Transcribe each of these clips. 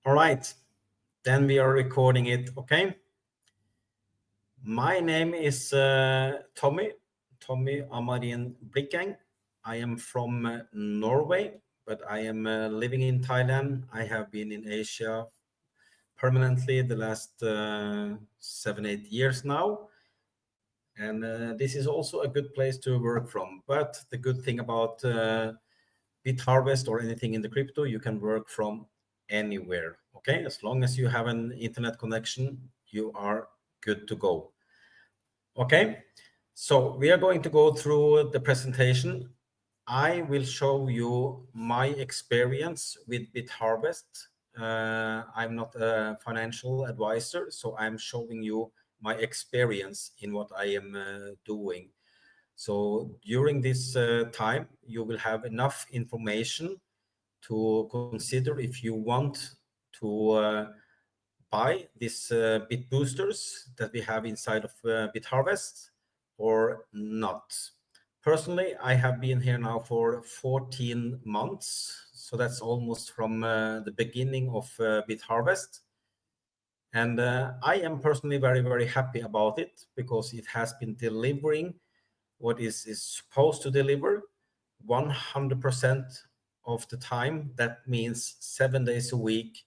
All right, then we are recording it. Okay. My name is Tommy Amarin Blikkeng. I am from Norway, but I am living in Thailand. I have been in Asia permanently the last 7-8 years now. And this is also a good place to work from. But the good thing about Bitharvest or anything in the crypto, you can work from anywhere. Okay, as long as you have an internet connection, you are good to go. Okay, so we are going to go through the presentation. I will show you my experience with Bitharvest. I'm not a financial advisor, so I'm showing you my experience in what I am doing. So during this time, you will have enough information to consider if you want to buy these bit boosters that we have inside of Bitharvest or not. Personally, I have been here now for 14 months. So that's almost from the beginning of Bitharvest. And I am personally very, very happy about it because it has been delivering what is supposed to deliver 100% of the time. That means 7 days a week,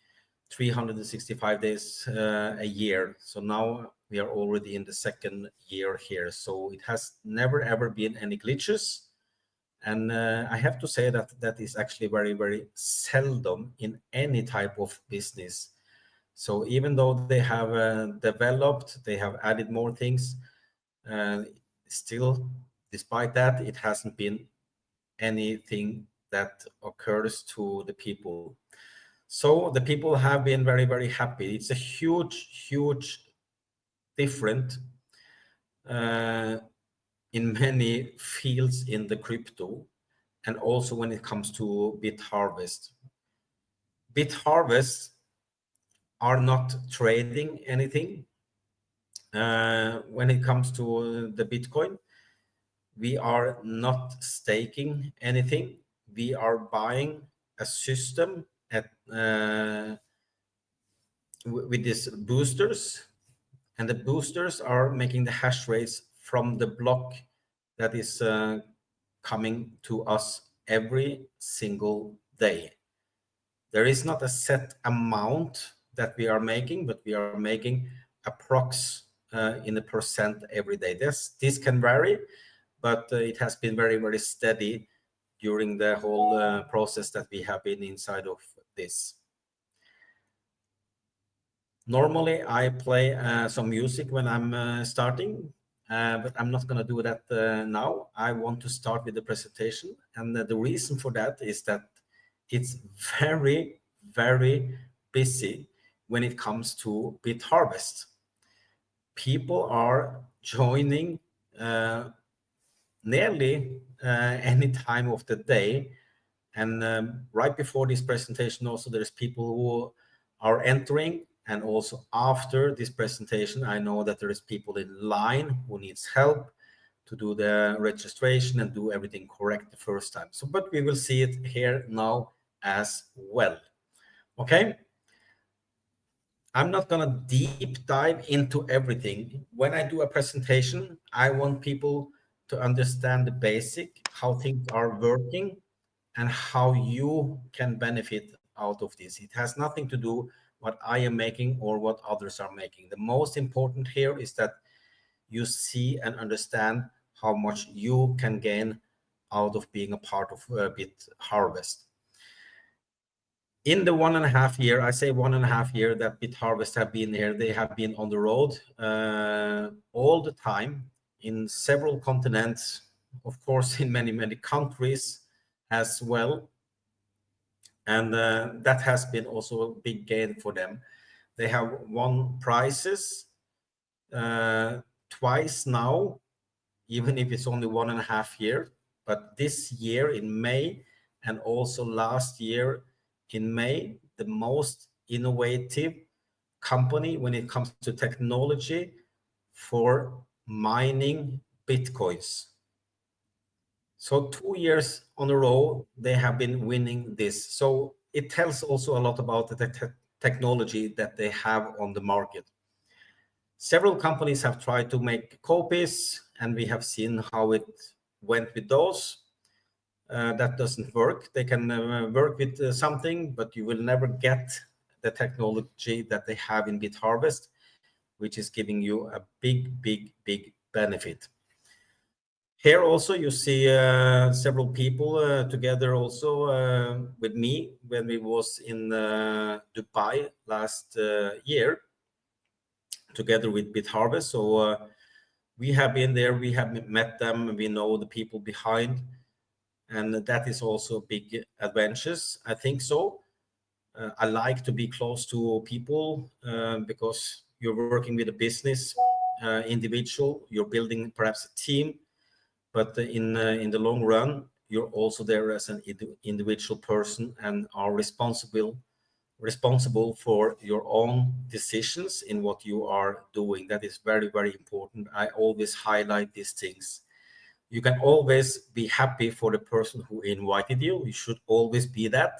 365 days a year. So now we are already in the second year here. So it has never ever been any glitches. And I have to say that that is actually very, very seldom in any type of business. So even though they have developed, they have added more things, still, despite that, it hasn't been anything that occurs to the people. So the people have been very, very happy. It's a huge, huge difference in many fields in the crypto, and also when it comes to Bitharvest. Bitharvest are not trading anything. When it comes to the Bitcoin, we are not staking anything. We are buying a system at with these boosters, and the boosters are making the hash rates from the block that is coming to us every single day. There is not a set amount that we are making, but we are making approx in a percent every day. This can vary, but it has been very, very steady during the whole process that we have been inside of this. Normally, I play some music when I'm starting, but I'm not going to do that now. I want to start with the presentation. And the reason for that is that it's very, very busy when it comes to Bitharvest. People are joining nearly any time of the day. And right before this presentation, also there's people who are entering. And also after this presentation, I know that there is people in line who needs help to do the registration and do everything correct the first time. So, but we will see it here now as well. Okay. I'm not going to deep dive into everything. When I do a presentation, I want people to understand the basic, how things are working, and how you can benefit out of this. It has nothing to do what I am making or what others are making. The most important here is that you see and understand how much you can gain out of being a part of Bitharvest. In the 1.5 year, I say 1.5 year that Bitharvest have been here, they have been on the road all the time in several continents, of course, in many, many countries as well. And that has been also a big gain for them. They have won prizes twice now, even if it's only 1.5 year. But this year in May, and also last year in May, the most innovative company when it comes to technology for mining Bitcoins. So 2 years on a row, they have been winning this. So it tells also a lot about the technology that they have on the market. Several companies have tried to make copies, and we have seen how it went with those. That doesn't work. They can work with something, but you will never get the technology that they have in Bitharvest, which is giving you a big benefit. Here also you see several people together also with me when we was in Dubai last year together with Bitharvest. So we have been there, we have met them, we know the people behind, and that is also big adventures. I think so. I like to be close to people because you're working with a business individual, you're building perhaps a team, but in the long run, you're also there as an individual person and are responsible for your own decisions in what you are doing. That is very important. I always highlight these things. You can always be happy for the person who invited you. You should always be that,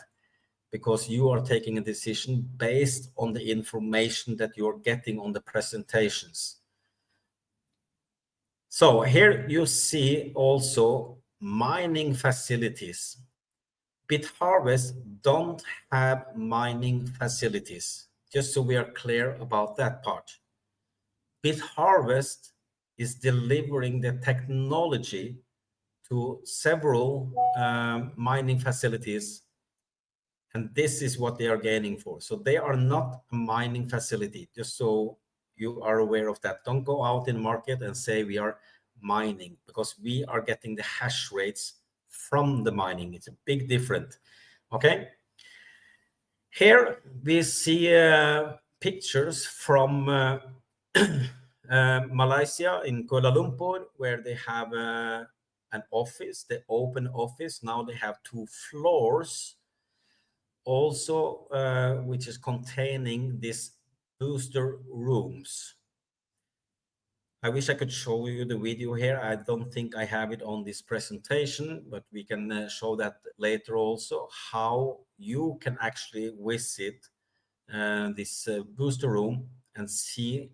because you are taking a decision based on the information that you're getting on the presentations. So here you see also mining facilities. Bitharvest don't have mining facilities, just so we are clear about that part. Bitharvest is delivering the technology to several mining facilities, and this is what they are gaining for. So they are not a mining facility, just so you are aware of that. Don't go out in the market and say we are mining, because we are getting the hash rates from the mining. It's a big difference. Okay. Here we see pictures from Malaysia in Kuala Lumpur, where they have an office, the open office. Now they have 2 floors also, which is containing these booster rooms. I wish I could show you the video here. I don't think I have it on this presentation, but we can show that later also, how you can actually visit this booster room and see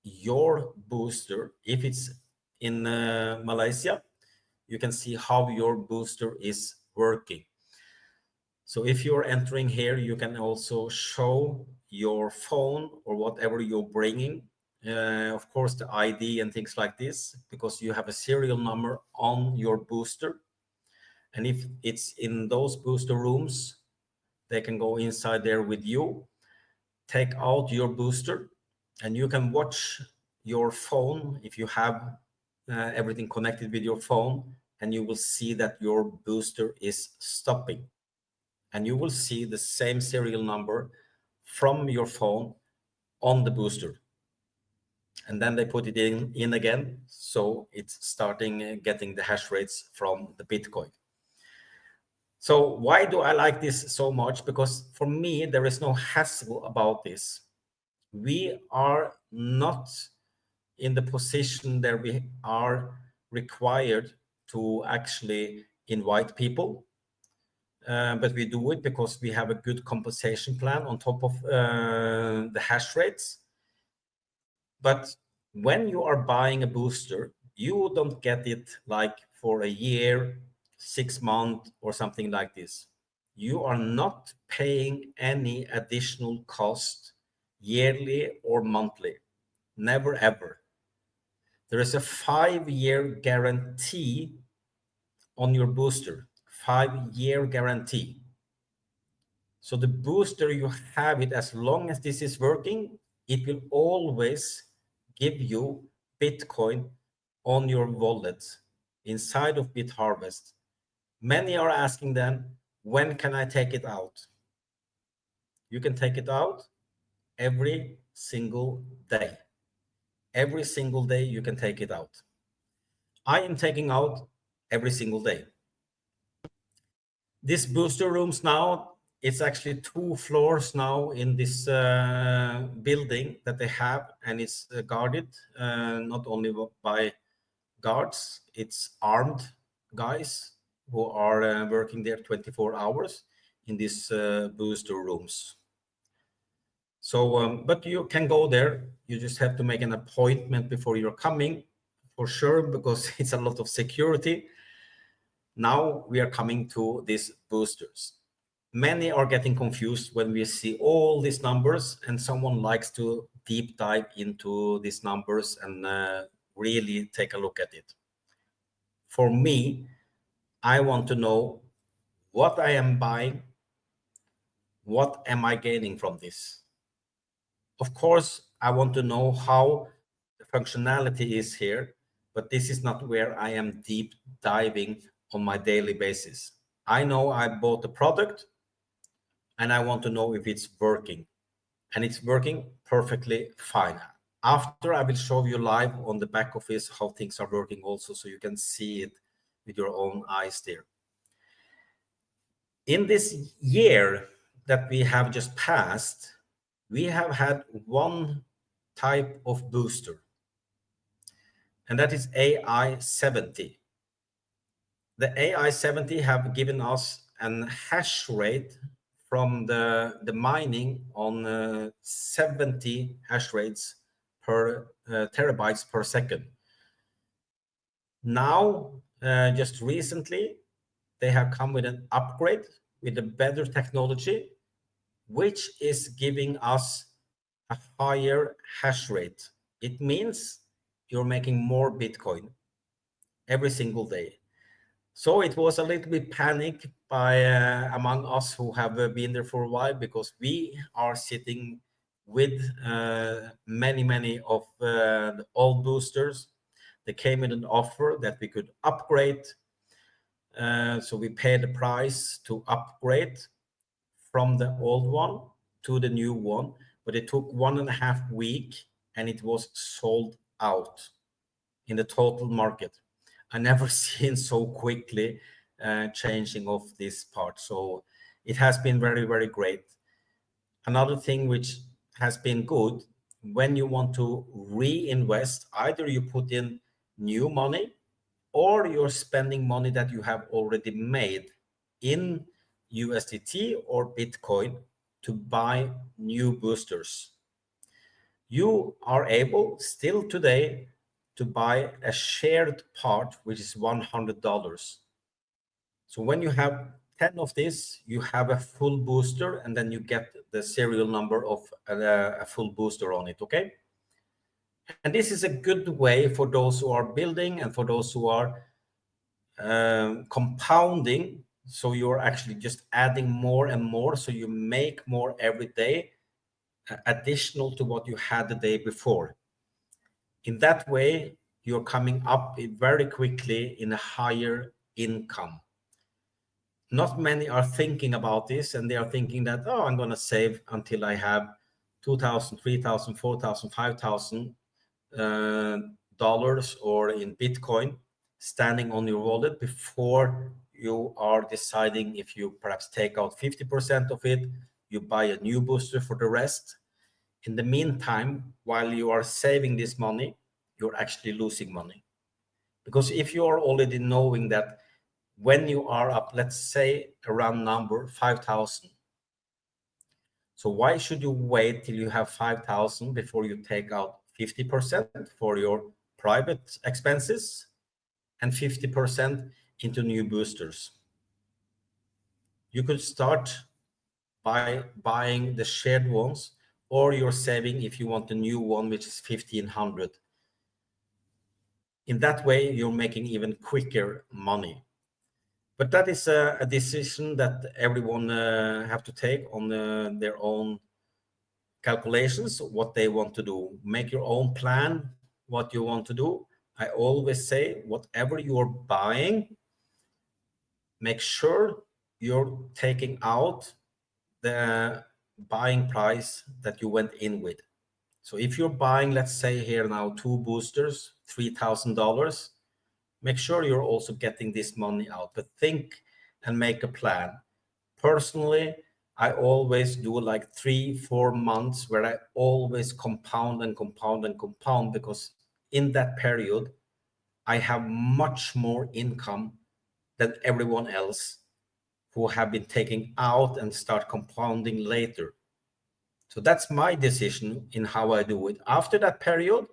your booster. If it's in Malaysia, you can see how your booster is working. So if you're entering here, you can also show your phone or whatever you're bringing. Of course, the ID and things like this, because you have a serial number on your booster. And if it's in those booster rooms, they can go inside there with you, take out your booster, and you can watch your phone if you have everything connected with your phone, and you will see that your booster is stopping. And you will see the same serial number from your phone on the booster. And then they put it in again, so it's starting getting the hash rates from the Bitcoin. So why do I like this so much? Because for me, there is no hassle about this. We are not in the position that we are required to actually invite people. But we do it because we have a good compensation plan on top of the hash rates. But when you are buying a booster, you don't get it like for a year, 6 months, or something like this. You are not paying any additional cost yearly or monthly. Never ever. There is a 5-year guarantee on your booster. 5-year guarantee. So the booster, you have it as long as this is working, it will always give you Bitcoin on your wallet inside of Bitharvest. Many are asking then, when can I take it out? You can take it out every single day. Every single day you can take it out. I am taking out every single day. This booster rooms now, it's actually 2 floors now in this building that they have, and it's guarded not only by guards, it's armed guys who are working there 24 hours in these booster rooms. So, but you can go there. You just have to make an appointment before you're coming, for sure, because it's a lot of security. Now we are coming to these boosters. Many are getting confused when we see all these numbers, and someone likes to deep dive into these numbers and really take a look at it. For me, I want to know what I am buying, what am I gaining from this? Of course, I want to know how the functionality is here, but this is not where I am deep diving on my daily basis. I know I bought a product and I want to know if it's working, and it's working perfectly fine. After, I will show you live on the back office how things are working also, so you can see it with your own eyes there. In this year that we have just passed, we have had one type of booster, and that is AI 70. The AI 70 have given us an hash rate from the mining on 70 hash rates per terabytes per second. Now, just recently, they have come with an upgrade with a better technology, which is giving us a higher hash rate. It means you're making more Bitcoin every single day. So it was a little bit panic by among us who have been there for a while, because we are sitting with many of the old boosters. They came with an offer that we could upgrade. So we paid the price to upgrade from the old one to the new one, but it took 1.5 weeks and it was sold out in the total market. I never seen so quickly changing of this part. So it has been very great. Another thing which has been good, when you want to reinvest, either you put in new money or you're spending money that you have already made in USDT or Bitcoin to buy new boosters. You are able still today to buy a shared part, which is $100. So when you have 10 of this, you have a full booster, and then you get the serial number of a full booster on it, okay? And this is a good way for those who are building and for those who are compounding. So you're actually just adding more and more, so you make more every day, additional to what you had the day before. In that way, you're coming up very quickly in a higher income. Not many are thinking about this, and they are thinking that, oh, I'm going to save until I have 2,000, 3,000, 4,000, 5,000 dollars or in Bitcoin standing on your wallet before you are deciding if you perhaps take out 50% of it, you buy a new booster for the rest. In the meantime, while you are saving this money, you're actually losing money. Because if you are already knowing that when you are up, let's say around number 5,000, so why should you wait till you have 5,000 before you take out 50% for your private expenses and 50% into new boosters? You could start by buying the shared ones, or you're saving if you want the new one, which is 1,500. In that way, you're making even quicker money. But that is a decision that everyone have to take on their own calculations, what they want to do. Make your own plan, what you want to do. I always say, whatever you're buying, make sure you're taking out the buying price that you went in with. So if you're buying, let's say here now, 2 boosters, $3,000, make sure you're also getting this money out. But think and make a plan. Personally, I always do like 3-4 months where I always compound and compound and compound, because in that period, I have much more income than everyone else who have been taking out and start compounding later. So that's my decision in how I do it. After that period,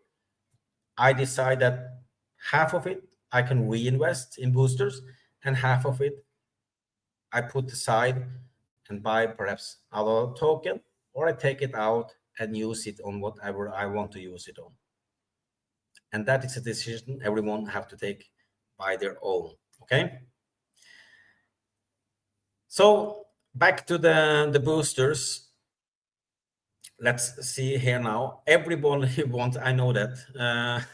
I decide that half of it I can reinvest in boosters, and half of it I put aside and buy perhaps other token, or I take it out and use it on whatever I want to use it on. And that is a decision everyone have to take by their own. Okay. So back to the boosters. Let's see here now. Everybody wants, I know that.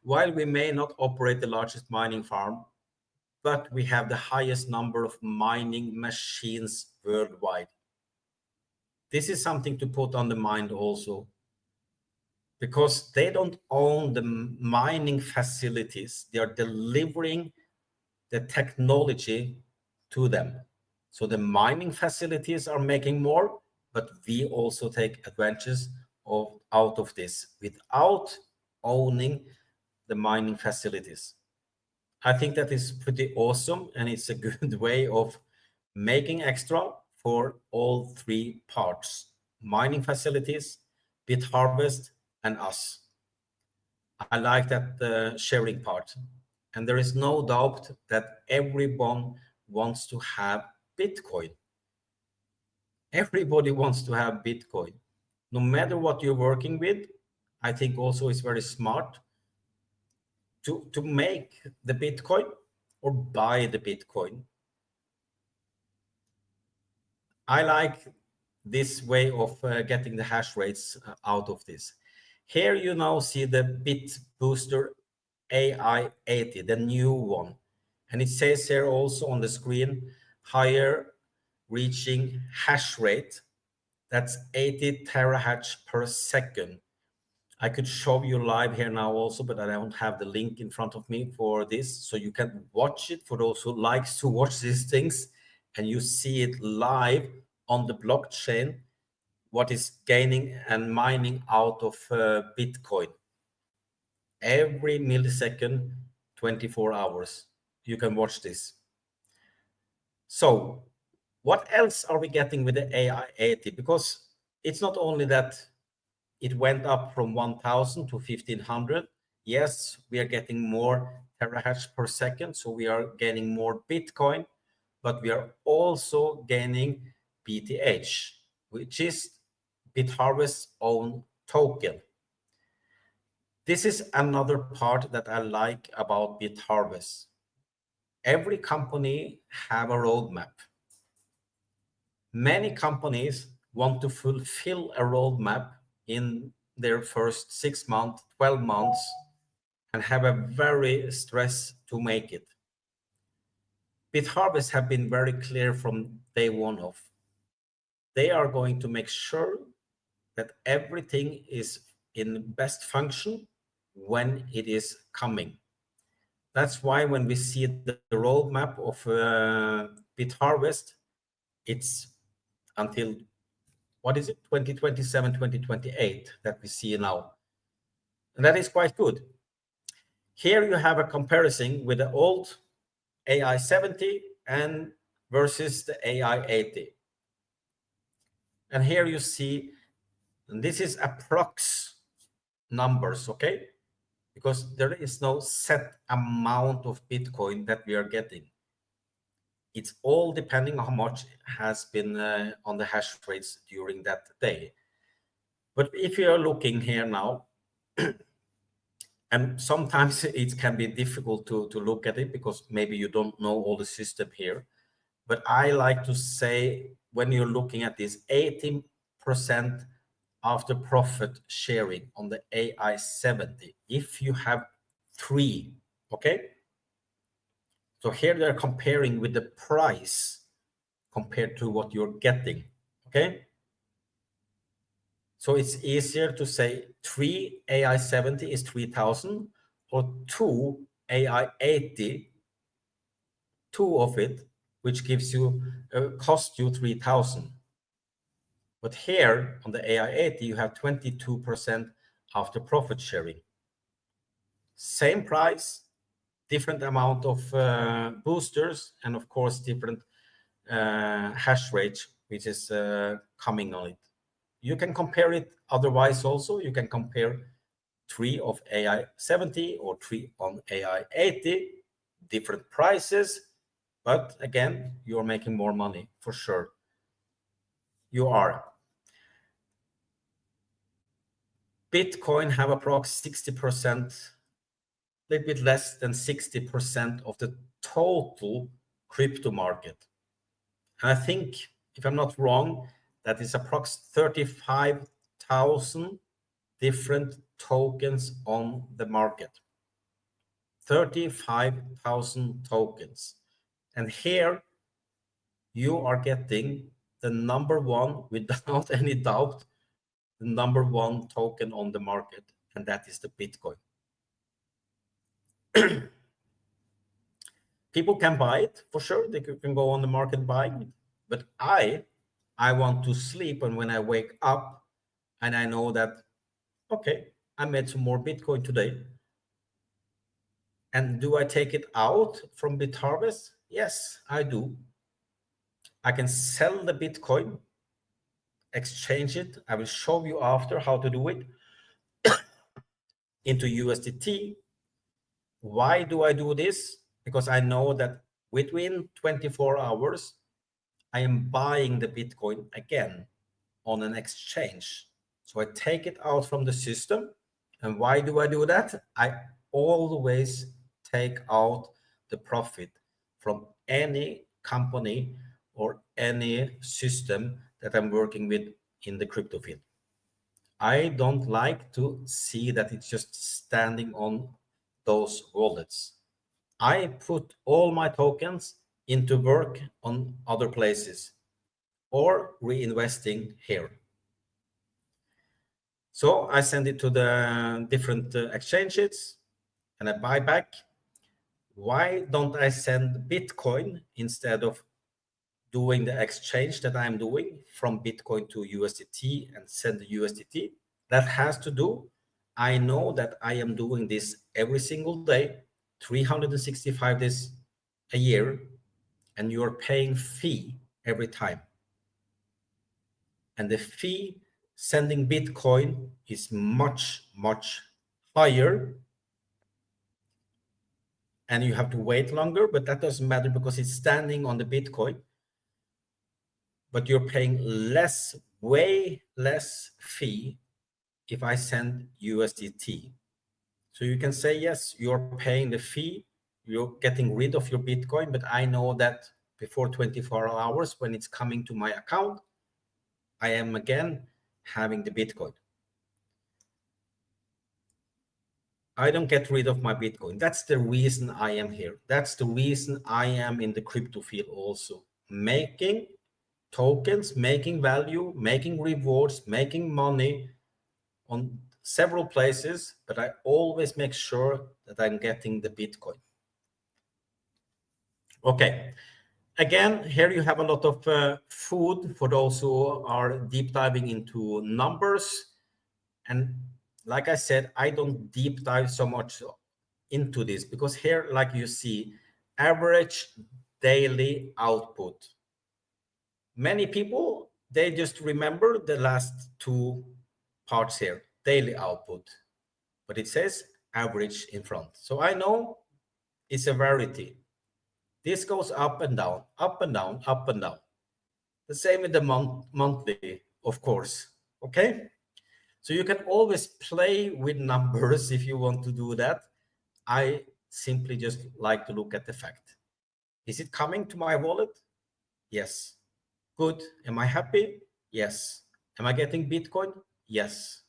While we may not operate the largest mining farm, but we have the highest number of mining machines worldwide. This is something to put on the mind also, because they don't own the mining facilities. They are delivering the technology to them. So the mining facilities are making more, but we also take advantages out of this without owning the mining facilities. I think that is pretty awesome, and it's a good way of making extra for all three parts: mining facilities, Bitharvest, and us. I like that sharing part. And there is no doubt that everyone wants to have Bitcoin. Everybody wants to have Bitcoin. No matter what you're working with, I think also it's very smart to make the Bitcoin or buy the Bitcoin. I like this way of getting the hash rates out of this. Here you now see the Bit Booster AI 80, the new one. And it says here also on the screen, higher reaching hash rate. That's 80 terahash per second. I could show you live here now also, but I don't have the link in front of me for this. So you can watch it for those who likes to watch these things, and you see it live on the blockchain, what is gaining and mining out of Bitcoin. Every millisecond, 24 hours. You can watch this. So what else are we getting with the AI 80? Because it's not only that it went up from 1000 to 1500. Yes, we are getting more terahash per second, so we are gaining more Bitcoin, but we are also gaining BTH, which is Bitharvest's own token. This is another part that I like about Bitharvest. Every company have a roadmap. Many companies want to fulfill a roadmap in their first 6 months, 12 months, and have a very stress to make it. Bitharvest have been very clear from day one of. They are going to make sure that everything is in best function when it is coming. That's why when we see the roadmap of Bitharvest, it's until, what is it, 2027, 2028 that we see now. And that is quite good. Here you have a comparison with the old AI 70 and versus the AI 80. And here you see, and this is approx numbers, okay? Because there is no set amount of Bitcoin that we are getting. It's all depending on how much has been on the hash rates during that day. But if you are looking here now, and sometimes it can be difficult to look at it because maybe you don't know all the system here. But I like to say, when you're looking at this 18% after profit sharing on the AI 70, if you have 3, okay? So here they're comparing with the price compared to what you're getting, okay? So it's easier to say 3 AI 70 is 3,000, or 2 AI 80, 2 of it, which gives you, cost you 3,000. But here on the AI 80, you have 22% after profit sharing. Same price, different amount of boosters, and of course, different hash rate, which is coming on it. You can compare it otherwise also. You can compare 3 of AI 70 or 3 on AI 80, different prices. But again, you're making more money for sure. You are. Bitcoin have approx 60%, a little bit less than 60% of the total crypto market. And I think, if I'm not wrong, that is approx 35,000 different tokens on the market. 35,000 tokens. And here you are getting the number one, without any doubt, the number one token on the market, and that is the Bitcoin. People can buy it for sure. They can go on the market buying it. But I want to sleep, and when I wake up and I know that, okay, I made some more Bitcoin today. And do I take it out from Bitharvest? Yes, I do. I can sell the Bitcoin, exchange it. I will show you after how to do it into USDT. Why do I do this? Because I know that within 24 hours, I am buying the Bitcoin again on an exchange. So I take it out from the system. And why do I do that? I always take out the profit from any company or any system that I'm working with in the crypto field. I don't like to see that it's just standing on those wallets. I put all my tokens into work on other places or reinvesting here. So I send it to the different exchanges and I buy back. Why don't I send Bitcoin instead of doing the exchange that I'm doing from Bitcoin to USDT and send the USDT? That has to do, I know that I am doing this every single day, 365 days a year, and you're paying fee every time. And the fee sending Bitcoin is much, much higher. And you have to wait longer, but that doesn't matter because it's standing on the Bitcoin. But you're paying less, way less fee if I send USDT. So you can say, yes, you're paying the fee, you're getting rid of your Bitcoin, but I know that before 24 hours, when it's coming to my account, I am again having the Bitcoin. I don't get rid of my Bitcoin. That's the reason I am here. That's the reason I am in the crypto field also. Making tokens, making value, making rewards, making money on several places, but I always make sure that I'm getting the Bitcoin. Okay. Again, here you have a lot of food for those who are deep diving into numbers. And like I said, I don't deep dive so much into this because here, like you see, average daily output. Many people, they just remember the last two parts here, daily output, but it says average in front. So I know it's a variety. This goes up and down, up and down, up and down. The same with the monthly, of course. Okay. So you can always play with numbers if you want to do that. I simply just like to look at the fact. Is it coming to my wallet? Yes. Good. Am I happy? Yes. Am I getting Bitcoin? Yes.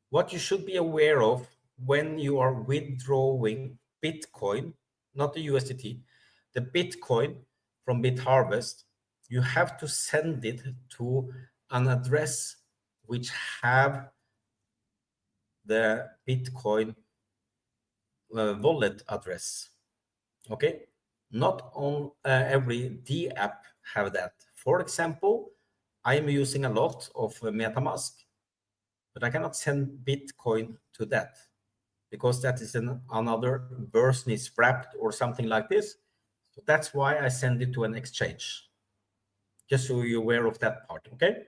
What you should be aware of when you are withdrawing Bitcoin, not the USDT, the Bitcoin from Bitharvest, you have to send it to an address which have the Bitcoin wallet address. Okay, not on every D app have that. For example, I am using a lot of MetaMask, but I cannot send Bitcoin to that because that is another version is wrapped or something like this. So that's why I send it to an exchange. Just so you're aware of that part, okay?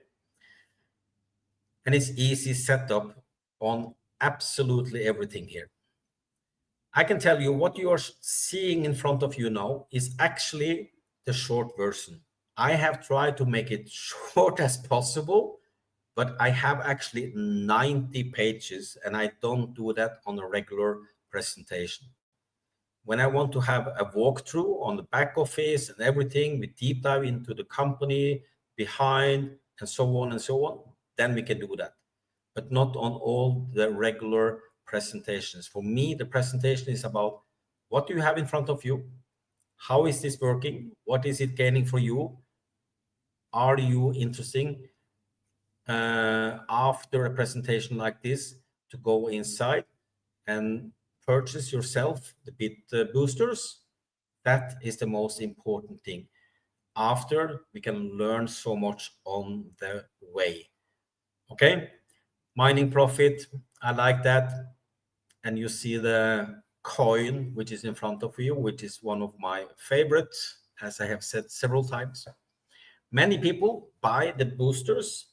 and it's easy setup on absolutely everything here. I can tell you what you are seeing in front of you now is actually the short version. I have tried to make it short as possible, but I have actually 90 pages, and I don't do that on a regular presentation. When I want to have a walkthrough on the back office and everything, we deep dive into the company behind and so on, then we can do that, but not on all the regular presentations. For me, the presentation is about what do you have in front of you? How is this working? What is it gaining for you? Are you interesting after a presentation like this to go inside and purchase yourself the bit boosters? That is the most important thing. After, we can learn so much on the way. Okay, mining profit, I like that. And you see the coin which is in front of you, which is one of my favorites, as I have said several times. Many people buy the boosters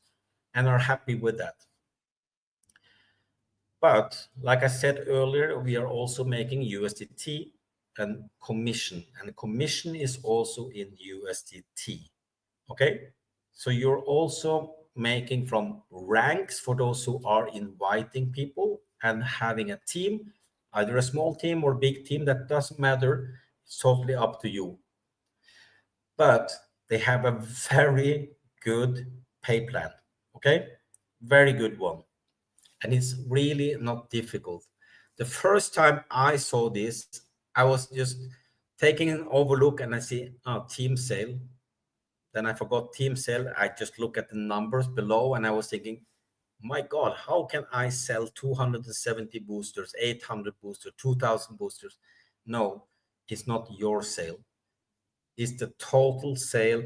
and are happy with that. But like I said earlier, we are also making USDT and commission is also in USDT. Okay, so you're also making from ranks for those who are inviting people and having a team, either a small team or big team, that doesn't matter. It's totally up to you. But they have a very good pay plan. Okay, very good one. And it's really not difficult. The first time I saw this, I was just taking an overlook and I see team sale. Then I forgot team sale. I just look at the numbers below and I was thinking, my God, how can I sell 270 boosters, 800 boosters, 2000 boosters? No, it's not your sale. It's the total sale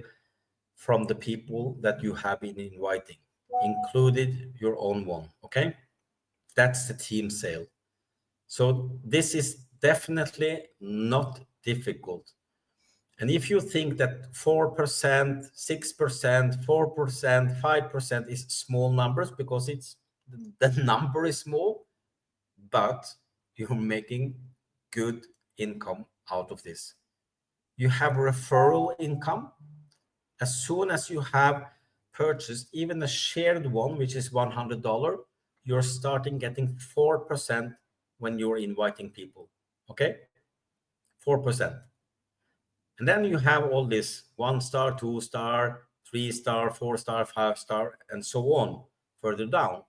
from the people that you have been inviting, included your own one. Okay, that's the team sale. So this is definitely not difficult. And if you think that 4%, 6%, 4%, 5% is small numbers because it's the number is small, but you're making good income out of this. You have referral income. As soon as you have purchased even a shared one, which is $100, you're starting getting 4% when you're inviting people. Okay? 4%. And then you have all this 1 star, 2 star, 3 star, 4 star, 5 star, and so on further down.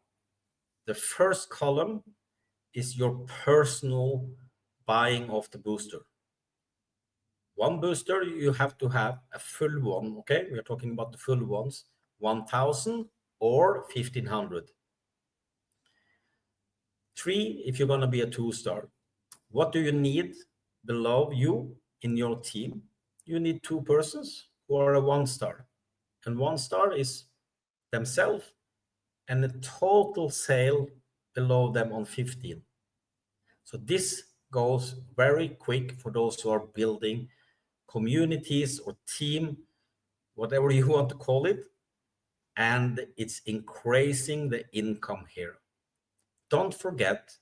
The first column is your personal buying of the booster. One booster, you have to have a full one. Okay, we're talking about the full ones, 1,000 or 1,500. 3, if you're going to be a 2 star. What do you need below you in your team? You need 2 persons who are a 1 star. And 1 star is themselves and the total sale below them on 15. So this goes very quick for those who are building communities or team, whatever you want to call it, and it's increasing the income here. Don't forget,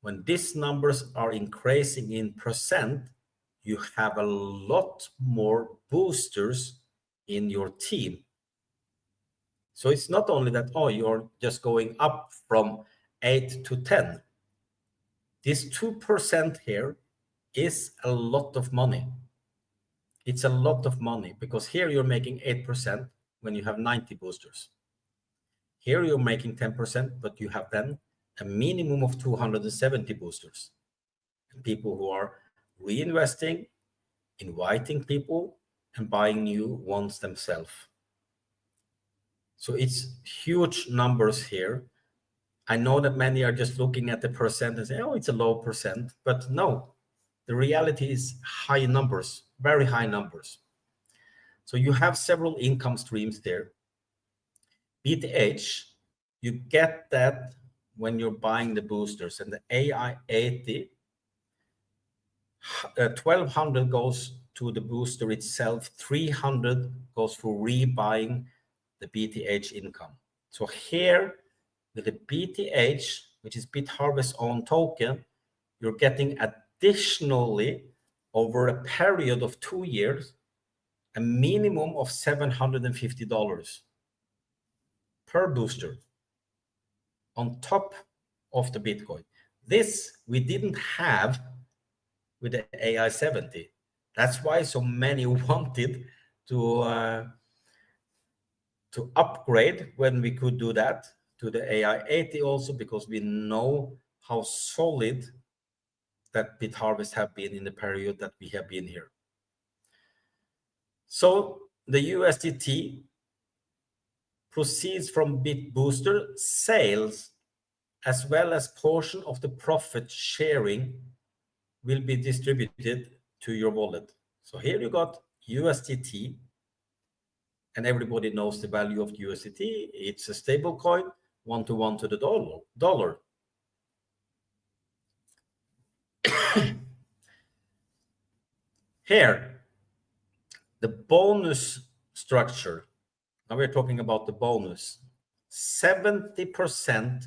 when these numbers are increasing in percent, you have a lot more boosters in your team. So it's not only that, oh, you're just going up from 8 to 10. This 2% here is a lot of money. It's a lot of money because here you're making 8% when you have 90 boosters. Here you're making 10%, but you have then a minimum of 270 boosters. And people who are reinvesting, inviting people, and buying new ones themselves. So it's huge numbers here. I know that many are just looking at the percent and say, oh, it's a low percent. But no, the reality is high numbers, very high numbers. So you have several income streams there. BTH, you get that when you're buying the boosters, and the AI80, 1,200 goes to the booster itself, 300 goes for rebuying the BTH income. So here with the BTH, which is Bitharvest own token, you're getting additionally over a period of 2 years a minimum of $750 per booster on top of the Bitcoin. This we didn't have with the AI 70. That's why so many wanted to upgrade when we could do that to the AI 80 also, because we know how solid that Bitharvest have been in the period that we have been here. So the USDT proceeds from BitBooster sales, as well as portion of the profit sharing will be distributed to your wallet. So here you got USDT, and everybody knows the value of USDT. It's a stable coin, 1-to-1 to the dollar. Here, the bonus structure. Now we're talking about the bonus. 70%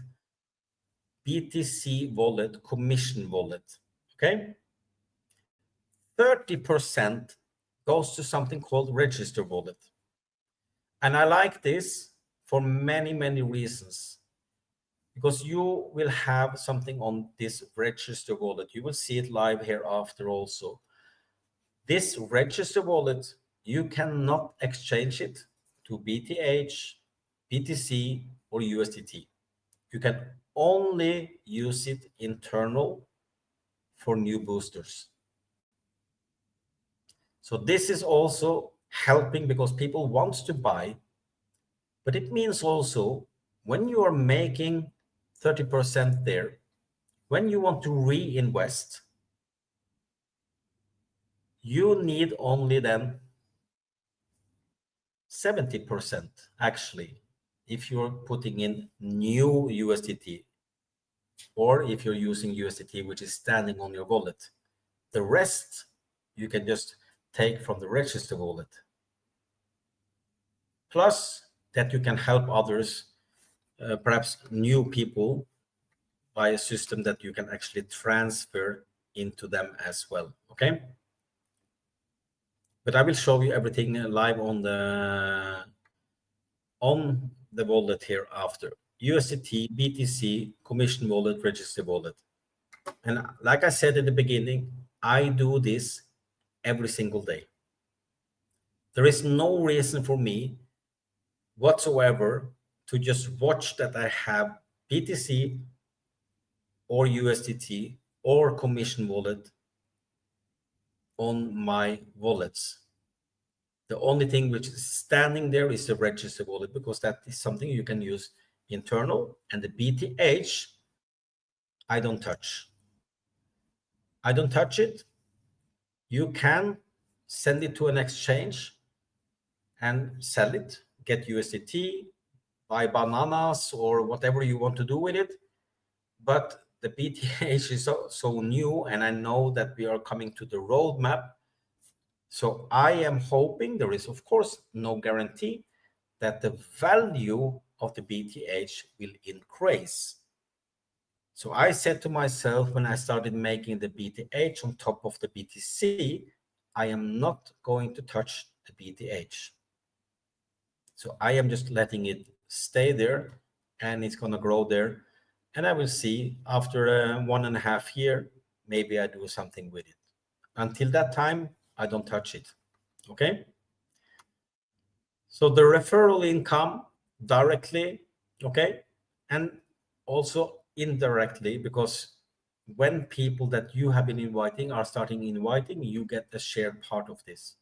BTC wallet, commission wallet, okay? 30% goes to something called register wallet. And I like this for many, many reasons, because you will have something on this register wallet. You will see it live hereafter also. This register wallet, you cannot exchange it to BTH, BTC, or USDT. You can only use it internal for new boosters. So this is also helping because people want to buy, but it means also when you are making 30% there, when you want to reinvest, you need only then 70% actually, if you're putting in new USDT, or if you're using USDT which is standing on your wallet. The rest you can just take from the register wallet. Plus that you can help others, perhaps new people, by a system that you can actually transfer into them as well. Okay, but I will show you everything live on the wallet here after. USDT, BTC, commission wallet, register wallet. And like I said in the beginning, I do this every single day. There is no reason for me whatsoever to just watch that I have BTC or USDT or commission wallet on my wallets. The only thing which is standing there is the register wallet, because that is something you can use internal, and the BTH I don't touch. I don't touch it. You can send it to an exchange and sell it, get USDT, buy bananas or whatever you want to do with it. But the BTH is so new, and I know that we are coming to the roadmap. So I am hoping, there is of course no guarantee, that the value of the BTH will increase. So I said to myself when I started making the BTH on top of the BTC, I am not going to touch the BTH. So I am just letting it stay there, and it's going to grow there. And I will see after 1.5 years, maybe I do something with it. Until that time, I don't touch it. Okay. So the referral income directly, okay, and also indirectly, because when people that you have been inviting are starting inviting, you get a shared part of this.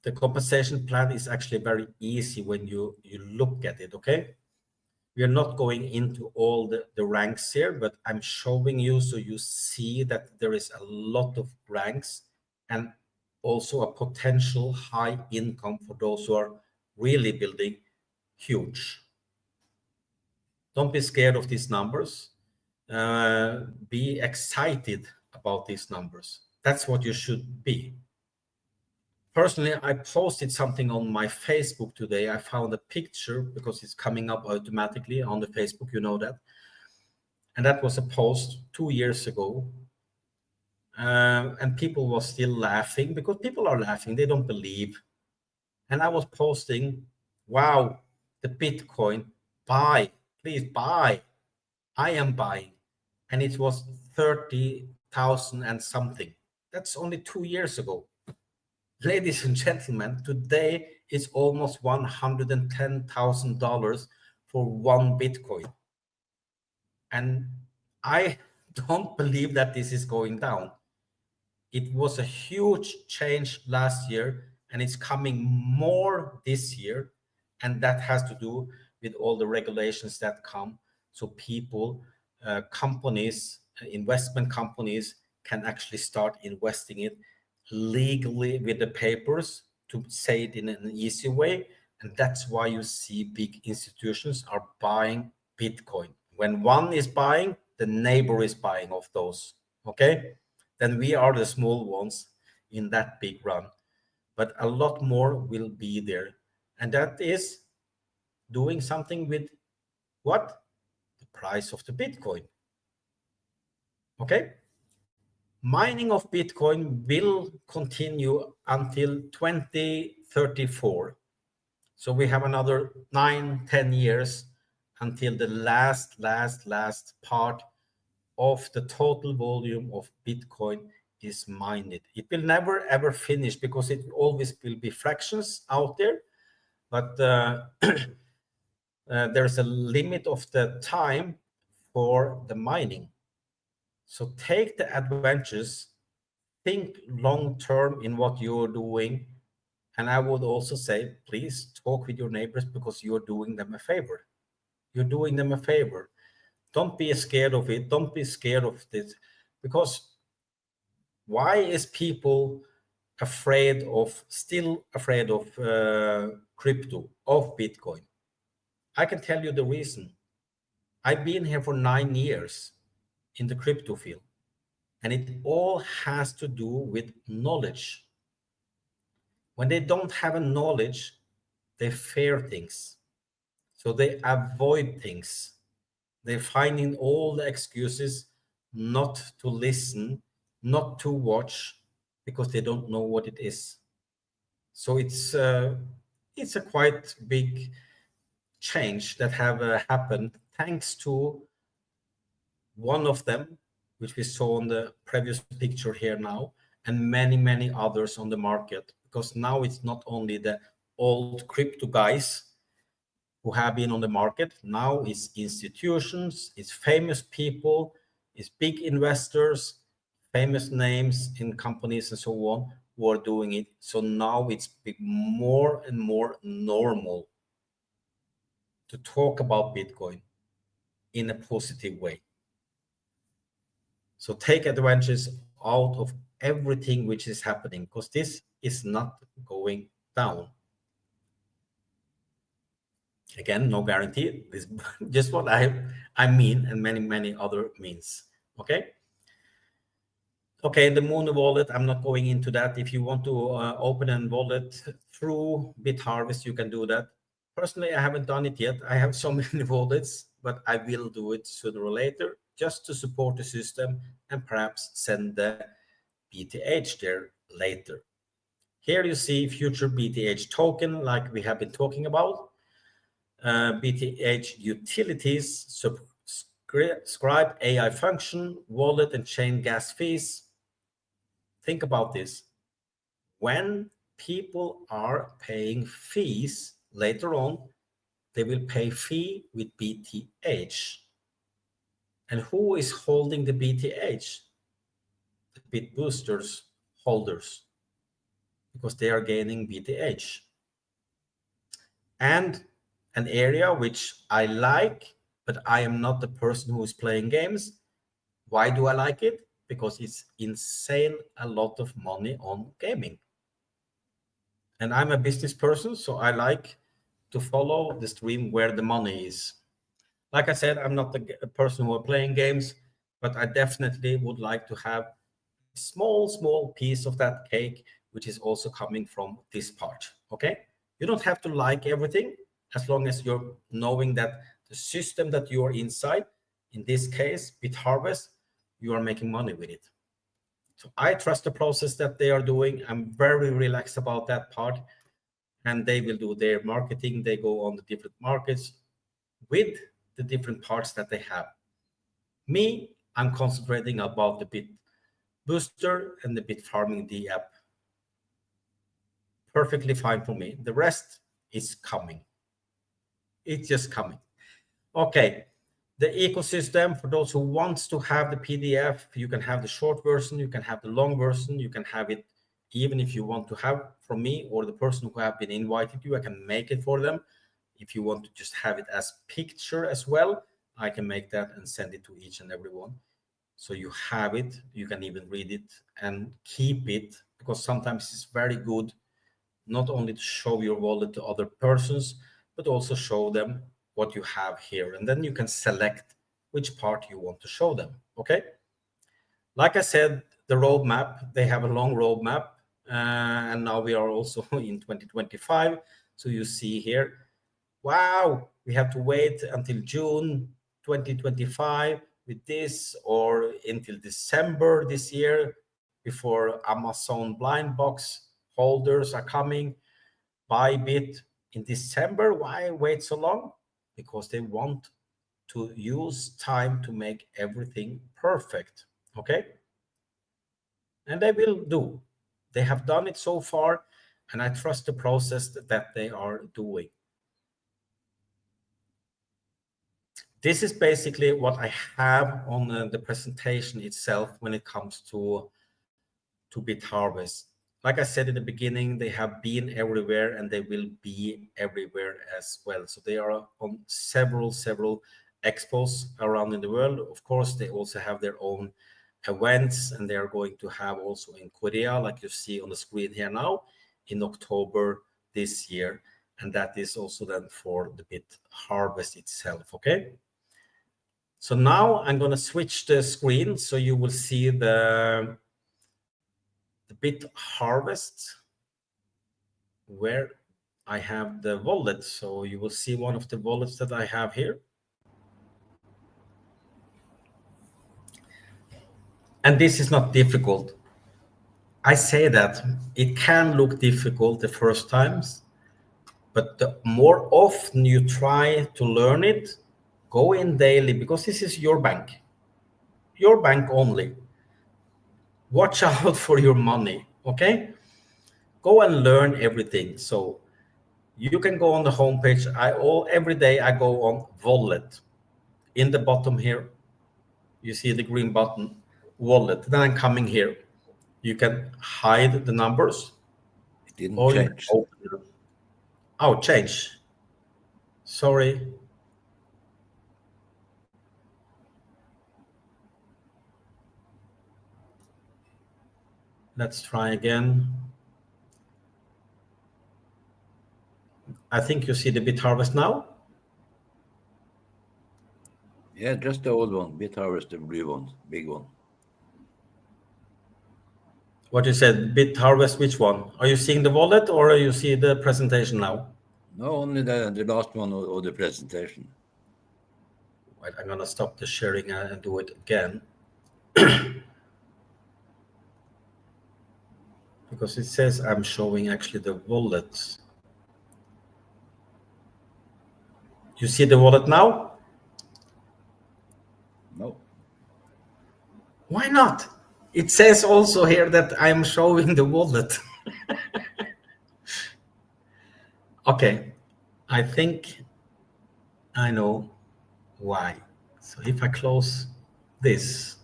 The compensation plan is actually very easy when you look at it, okay? We are not going into all the ranks here, but I'm showing you so you see that there is a lot of ranks, and also a potential high income for those who are really building huge. Don't be scared of these numbers. Be excited about these numbers. That's what you should be. Personally, I posted something on my Facebook today. I found a picture because it's coming up automatically on the Facebook, you know that. And that was a post 2 years ago. And people were still laughing because people are laughing. They don't believe. And I was posting, wow, the Bitcoin, buy, please buy. I am buying. And it was 30,000 and something. That's only 2 years ago. Ladies and gentlemen, today it's almost $110,000 for one Bitcoin. And I don't believe that this is going down. It was a huge change last year, and it's coming more this year. And that has to do with all the regulations that come. So people, companies, investment companies can actually start investing it legally with the papers, to say it in an easy way. And that's why you see big institutions are buying Bitcoin. When one is buying, the neighbor is buying of those. Okay? Then we are the small ones in that big run. But a lot more will be there. And that is doing something with what? The price of the Bitcoin. Okay? Mining of Bitcoin will continue until 2034. So we have another 9-10 years until the last part of the total volume of Bitcoin is mined. It will never ever finish because it always will be fractions out there. But there's a limit of the time for the mining. So take the adventures, think long term in what you're doing. And I would also say, please talk with your neighbors because you're doing them a favor. You're doing them a favor. Don't be scared of it. Don't be scared of this. Because why is people still afraid of crypto, of Bitcoin? I can tell you the reason. I've been here for 9 years in the crypto field, and it all has to do with knowledge. When they don't have a knowledge, they fear things. So they avoid things. They're finding all the excuses not to listen, not to watch, because they don't know what it is. So it's a quite big change that have happened thanks to one of them, which we saw on the previous picture here now, and many others on the market. Because now it's not only the old crypto guys who have been on the market. Now it's institutions, it's famous people, it's big investors, famous names in companies and so on who are doing it. So now it's more and more normal to talk about Bitcoin in a positive way. So take advantage out of everything which is happening, because this is not going down. Again, no guarantee. This is just what I mean, and many other means. Okay. Okay, the Moon wallet, I'm not going into that. If you want to open a wallet through Bitharvest, you can do that. Personally, I haven't done it yet. I have so many wallets, but I will do it sooner or later, just to support the system and perhaps send the BTH there later. Here you see future BTH token, like we have been talking about. BTH utilities, subscribe AI function, wallet and chain gas fees. Think about this. When people are paying fees later on, they will pay fee with BTH. And who is holding the BTH? The bit boosters holders, because they are gaining BTH. And an area which I like, but I am not the person who is playing games. Why do I like it? Because it's insane a lot of money on gaming. And I'm a business person, so I like to follow the stream where the money is. Like I said, I'm not a person who are playing games, but I definitely would like to have a small piece of that cake which is also coming from this part. Okay, you don't have to like everything, as long as you're knowing that the system that you're inside, in this case Bitharvest, you are making money with it. So I trust the process that they are doing. I'm very relaxed about that part, and they will do their marketing. They go on the different markets with the different parts that they have. Me, I'm concentrating about the Bit Booster and the Bit Farming D app. Perfectly fine for me. The rest is coming. It's just coming. Okay. The ecosystem, for those who wants to have the PDF, you can have the short version, you can have the long version, you can have it even if you want to have from me or the person who have been invited you, I can make it for them. If you want to just have it as picture as well, I can make that and send it to each and every one. So you have it, you can even read it and keep it, because sometimes it's very good not only to show your wallet to other persons, but also show them what you have here. And then you can select which part you want to show them. Okay. Like I said, the roadmap, they have a long roadmap. And now we are also in 2025. So you see here, wow, we have to wait until June 2025 with this, or until December this year before Amazon blind box holders are coming. Bybit in December. Why wait so long? Because they want to use time to make everything perfect. Okay. And they will do. They have done it so far, and I trust the process that they are doing. This is basically what I have on the presentation itself when it comes to Bitharvest. Like I said in the beginning, they have been everywhere and they will be everywhere as well. So they are on several expos around in the world. Of course, they also have their own events, and they are going to have also in Korea, like you see on the screen here now, in October this year. And that is also then for the Bitharvest itself. Okay. So now I'm going to switch the screen so you will see the Bitharvest, where I have the wallet. So you will see one of the wallets that I have here. And this is not difficult. I say that it can look difficult the first times, but the more often you try to learn it, go in daily, because this is your bank only. Watch out for your money, okay? Go and learn everything. So you can go on the homepage. Every day I go on wallet. In the bottom here, you see the green button, wallet. Then I'm coming here. You can hide the numbers. It didn't or change. You can open. Oh, change. Sorry. Let's try again. I think you see the Bitharvest now. Yeah, just the old one, Bitharvest, the blue one, big one. What you said, Bitharvest, which one? Are you seeing the wallet or are you see the presentation now? No, only the last one of the presentation. Wait, I'm gonna stop the sharing and do it again. Because it says I'm showing actually the wallet. You see the wallet now? No. Why not? It says also here that I'm showing the wallet. Okay, I think I know why. So if I close this,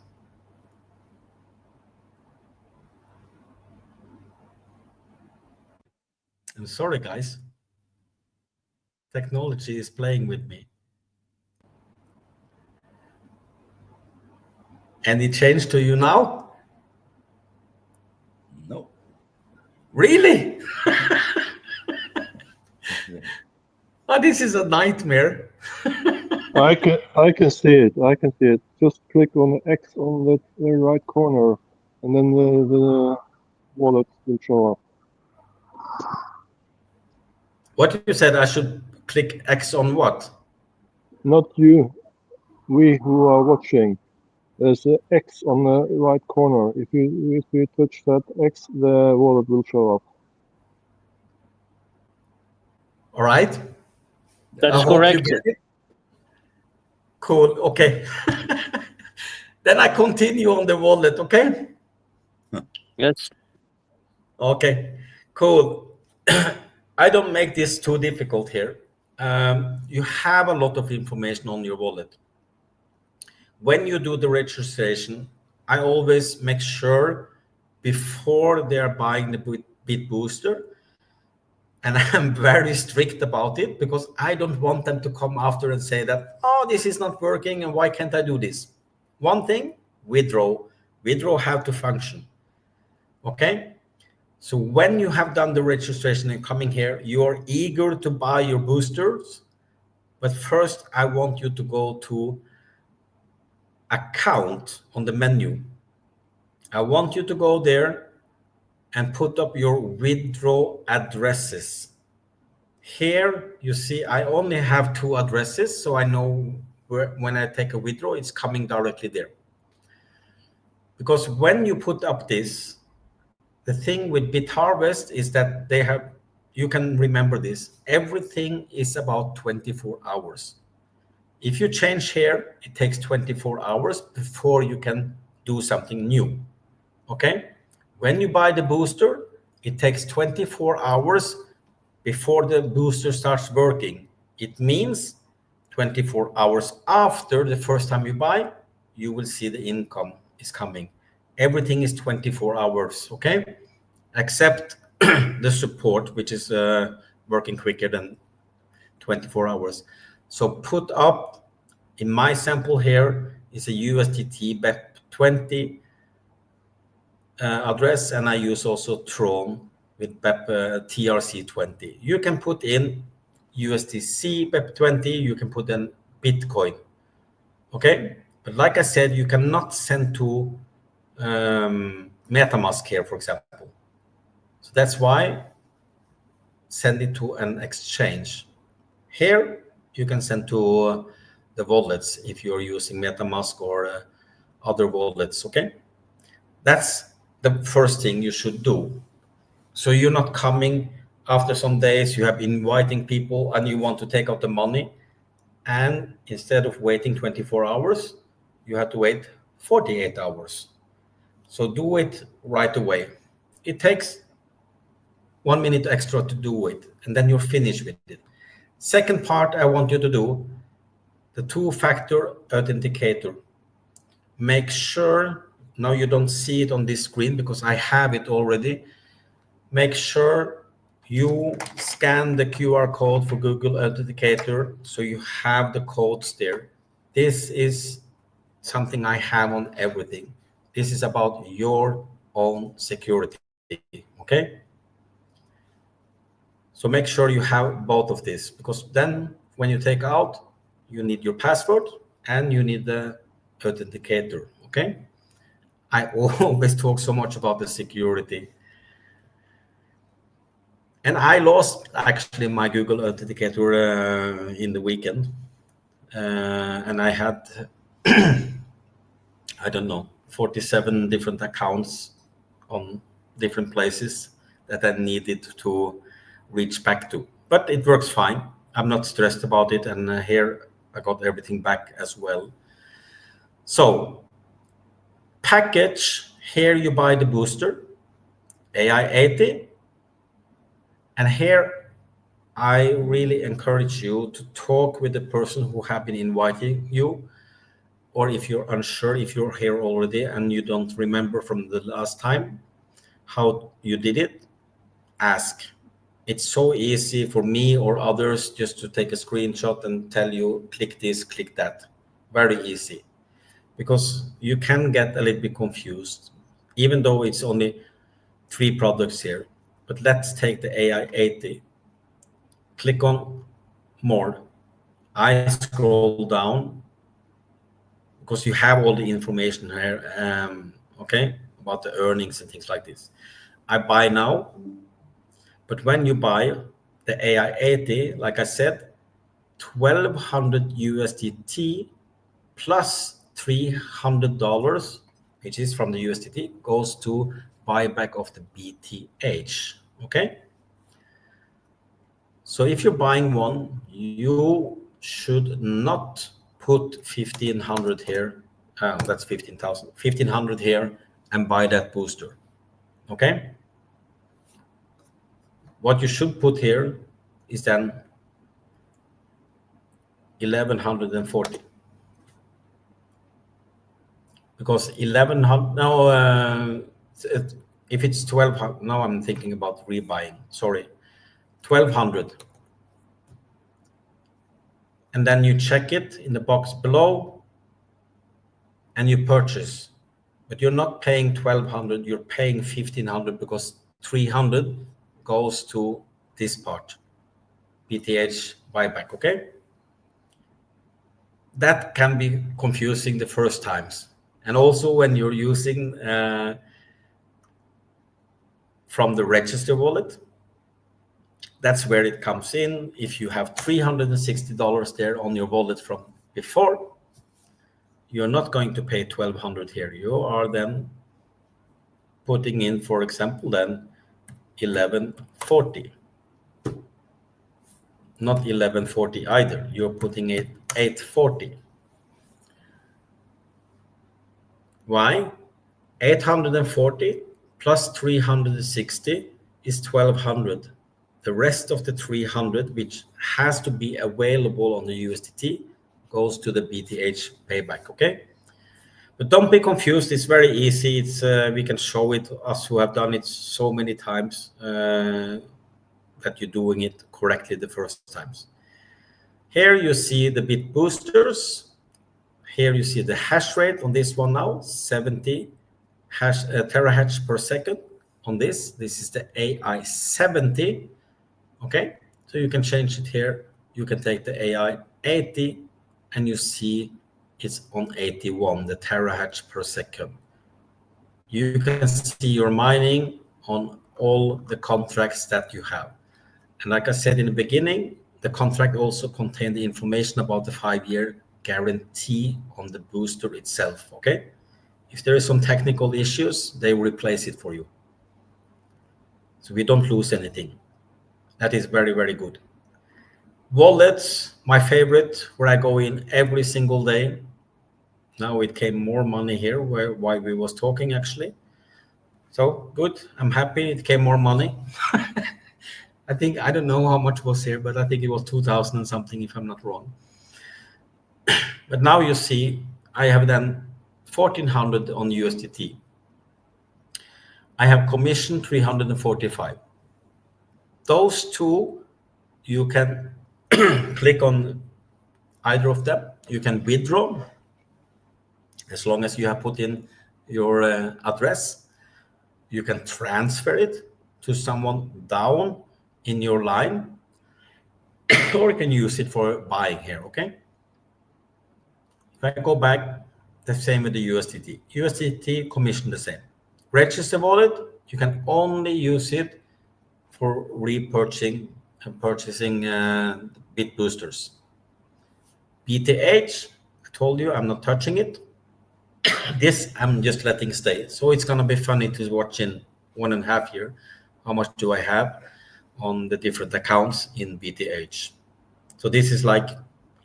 I'm sorry guys, technology is playing with me. And it changed to you now? No. Really? Oh, this is a nightmare. I can see it. I can see it. Just click on the X on the right corner, and then wallet will show up. What you said, I should click X on what? Not you, we who are watching. There's an X on the right corner. If you touch that X, the wallet will show up. All right. That's I hope correct. you get it. Cool. Okay. Then I continue on the wallet. Okay. Yes. Okay. Cool. I don't make this too difficult here. You have a lot of information on your wallet. When you do the registration, I always make sure before they're buying the Bit Booster, and I'm very strict about it because I don't want them to come after and say that, oh, this is not working and why can't I do this? One thing, withdraw have to function. Okay. So when you have done the registration and coming here, you're eager to buy your boosters. But first, I want you to go to account on the menu. I want you to go there and put up your withdraw addresses. Here you see I only have 2 addresses, so I know when I take a withdraw, it's coming directly there. Because when you put up this, the thing with Bitharvest is that you can remember this, everything is about 24 hours. If you change here, it takes 24 hours before you can do something new. Okay? When you buy the booster, it takes 24 hours before the booster starts working. It means 24 hours after the first time you buy, you will see the income is coming. Everything is 24 hours, okay? Except the support, which is working quicker than 24 hours. So put up, in my sample here, is a USDT BEP20 address, and I use also Tron with BEP TRC20. You can put in USDC BEP20, you can put in Bitcoin, okay? But like I said, you cannot send to MetaMask here, for example. So that's why send it to an exchange. Here, you can send to the wallets if you're using MetaMask or other wallets, okay? That's the first thing you should do. So you're not coming after some days, you have been inviting people and you want to take out the money. And instead of waiting 24 hours, you have to wait 48 hours. So do it right away. It takes 1 minute extra to do it, and then you're finished with it. Second part I want you to do, the 2-factor authenticator. Make sure, now you don't see it on this screen because I have it already. Make sure you scan the QR code for Google Authenticator so you have the codes there. This is something I have on everything. This is about your own security, okay? So make sure you have both of this, because then when you take out, you need your password and you need the authenticator, okay? I always talk so much about the security. And I lost actually my Google Authenticator in the weekend. And I had, I don't know, 47 different accounts on different places that I needed to reach back to. But it works fine. I'm not stressed about it. And here I got everything back as well. So package, here you buy the booster, AI80. And here I really encourage you to talk with the person who have been inviting you, or if you're unsure, if you're here already and you don't remember from the last time how you did it, ask. It's so easy for me or others just to take a screenshot and tell you, click this, click that. Very easy. Because you can get a little bit confused, even though it's only 3 products here. But let's take the AI80. Click on more. I scroll down because you have all the information here, okay, about the earnings and things like this. I buy now. But when you buy the AI80, like I said, 1200 USDT plus $300, which is from the USDT, goes to buyback of the BTH. Okay. So if you're buying one, you should not put 1500 here. That's 15,000, 1500 here and buy that booster. Okay. What you should put here is then 1140, because 1100 now, if it's 1200, now I'm thinking about rebuying, sorry, 1200, and then you check it in the box below and you purchase, but you're not paying 1200, you're paying 1500, because 300 goes to this part, BTH buyback. Okay, that can be confusing the first times, and also when you're using from the register wallet, that's where it comes in. If you have $360 there on your wallet from before, you're not going to pay 1200 here. You are then putting in, for example, then 1140, not 1140 either. You're putting it 840. Why? 840 plus 360 is 1200. The rest of the 300, which has to be available on the USDT, goes to the BTH payback. Okay, but don't be confused. It's very easy. It's we can show it, us who have done it so many times, that you're doing it correctly the first times. Here you see the bit boosters. Here you see the hash rate on this one now, 70 terahash per second on this. This is the AI70. Okay, so you can change it here. You can take the AI80 and you see it's on 81, the terahash per second. You can see your mining on all the contracts that you have. And like I said in the beginning, the contract also contained the information about the 5-year guarantee on the booster itself. Okay, if there is some technical issues, they will replace it for you, so we don't lose anything. That is very, very good. Wallets, my favorite, where I go in every single day. Now it came more money here while we was talking, actually. So good, I'm happy it came more money. I think, I don't know how much was here, but I think it was 2000 and something, if I'm not wrong. But now you see, I have then 1400 on USDT. I have commission 345. Those two, you can click on either of them. You can withdraw as long as you have put in your address. You can transfer it to someone down in your line, or you can use it for buying here. Okay, if I go back, the same with the USDT. USDT commission the same. Register wallet, you can only use it for repurchasing and purchasing bit boosters. BTH, I told you I'm not touching it. This I'm just letting stay. So it's gonna be funny to watch in 1.5 years. How much do I have on the different accounts in BTH? So this is like,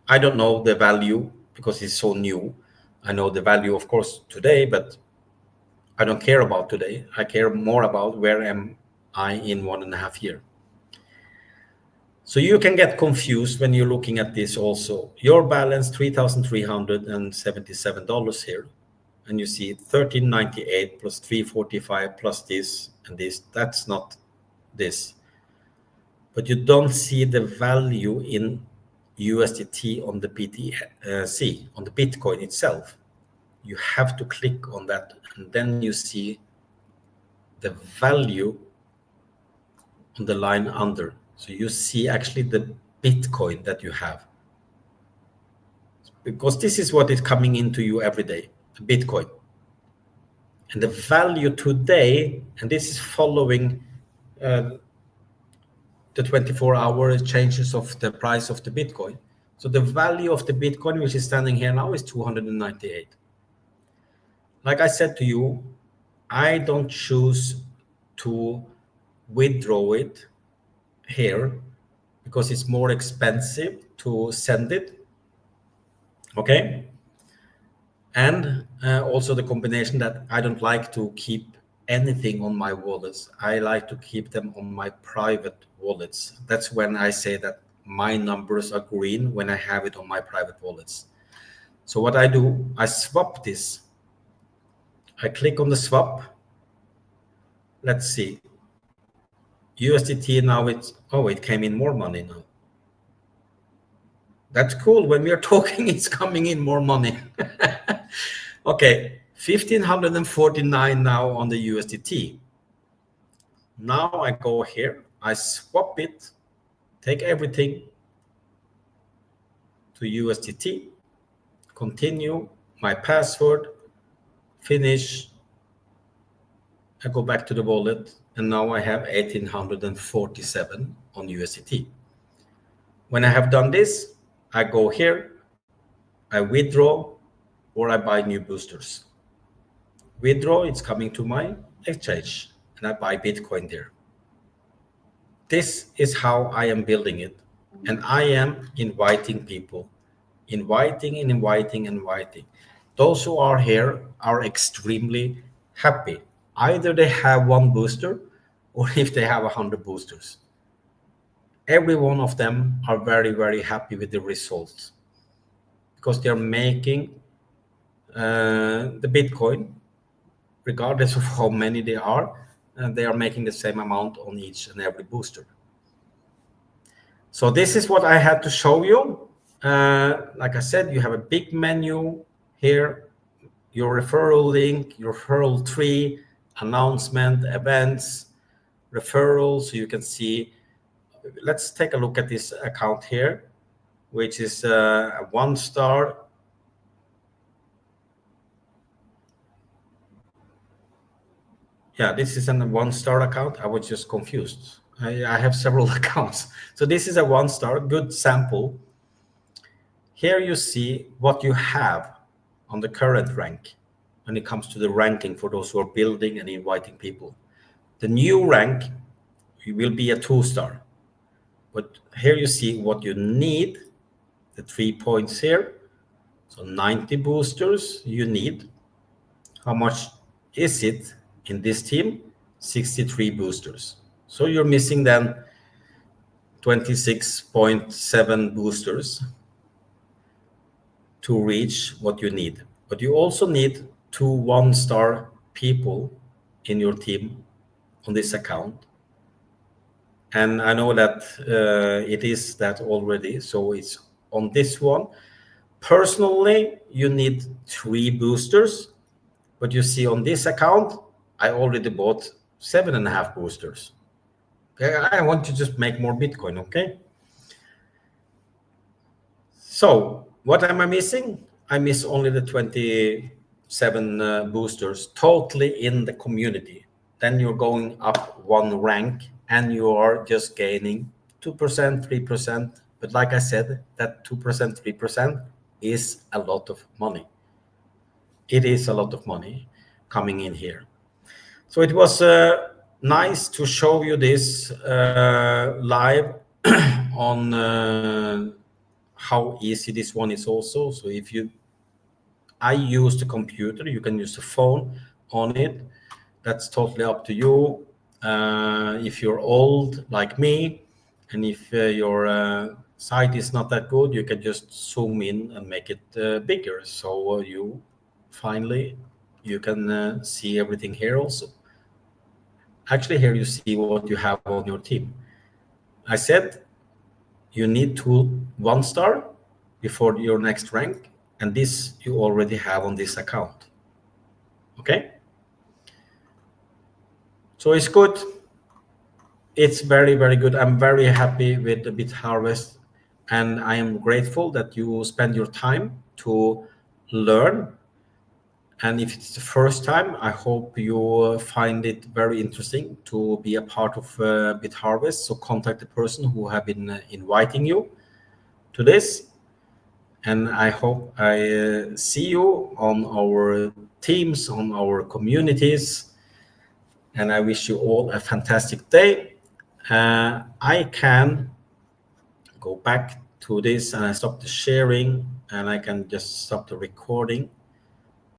I don't know the value because it's so new. I know the value, of course, today, but I don't care about today. I care more about where am I in 1.5 years. So you can get confused when you're looking at this also. Your balance, $3,377 here. And you see 1398 plus 345 plus this and this. That's not this. But you don't see the value in USDT on the BTC, on the Bitcoin itself. You have to click on that, and then you see the value on the line under. So you see actually the Bitcoin that you have, because this is what is coming into you every day, Bitcoin. And the value today, and this is following the 24-hour changes of the price of the Bitcoin. So the value of the Bitcoin, which is standing here now, is 298. Like I said to you, I don't choose to withdraw it here because it's more expensive to send it. Okay. And also the combination that I don't like to keep anything on my wallets. I like to keep them on my private wallets. That's when I say that my numbers are green, when I have it on my private wallets. So what I do, I swap this. I click on the swap. Let's see. USDT now it came in more money now. That's cool. When we are talking, it's coming in more money. Okay, 1,549 now on the USDT. Now I go here, I swap it, take everything to USDT, continue my password, finish. I go back to the wallet, and now I have 1,847 on USDT. When I have done this, I go here, I withdraw, or I buy new boosters. Withdraw, it's coming to my exchange, and I buy Bitcoin there. This is how I am building it. And I am inviting people, inviting. Those who are here are extremely happy. Either they have one booster or if they have 100 boosters. Every one of them are very, very happy with the results because they're making the Bitcoin, regardless of how many they are making the same amount on each and every booster. So this is what I had to show you. Like I said, you have a big menu here, your referral link, your referral tree, announcement, events, referrals. So you can see, let's take a look at this account here, which is a 1-star. Yeah, this is a 1-star account. I was just confused. I have several accounts. So this is a 1-star, good sample. Here you see what you have on the current rank when it comes to the ranking for those who are building and inviting people. The new rank will be a 2-star. But here you see what you need, the 3 points here. So 90 boosters you need. How much is it in this team? 63 boosters. So you're missing then 26.7 boosters to reach what you need. But you also need 2 1-star people in your team on this account. And I know that it is that already. So it's on this one. Personally, you need 3 boosters. But you see on this account, I already bought 7.5 boosters. Okay, I want to just make more Bitcoin, okay? So what am I missing? I miss only the 27 boosters totally in the community. Then you're going up 1 rank and you are just gaining 2%, 3%. But like I said, that 2%, 3% is a lot of money. It is a lot of money coming in here. So it was nice to show you this live on how easy this one is also. So if I use the computer, you can use the phone on it. That's totally up to you. If you're old like me, and if your site is not that good, you can just zoom in and make it bigger. So you can see everything here also. Actually, here you see what you have on your team. I said you need 2 1-star before your next rank, and this you already have on this account. Okay? So it's good. It's very, very good. I'm very happy with the Bitharvest, and I am grateful that you spend your time to learn And if it's the first time, I hope you find it very interesting to be a part of Bitharvest. So contact the person who have been inviting you to this. And I hope I see you on our teams, on our communities. And I wish you all a fantastic day. I can go back to this and I stop the sharing and I can just stop the recording.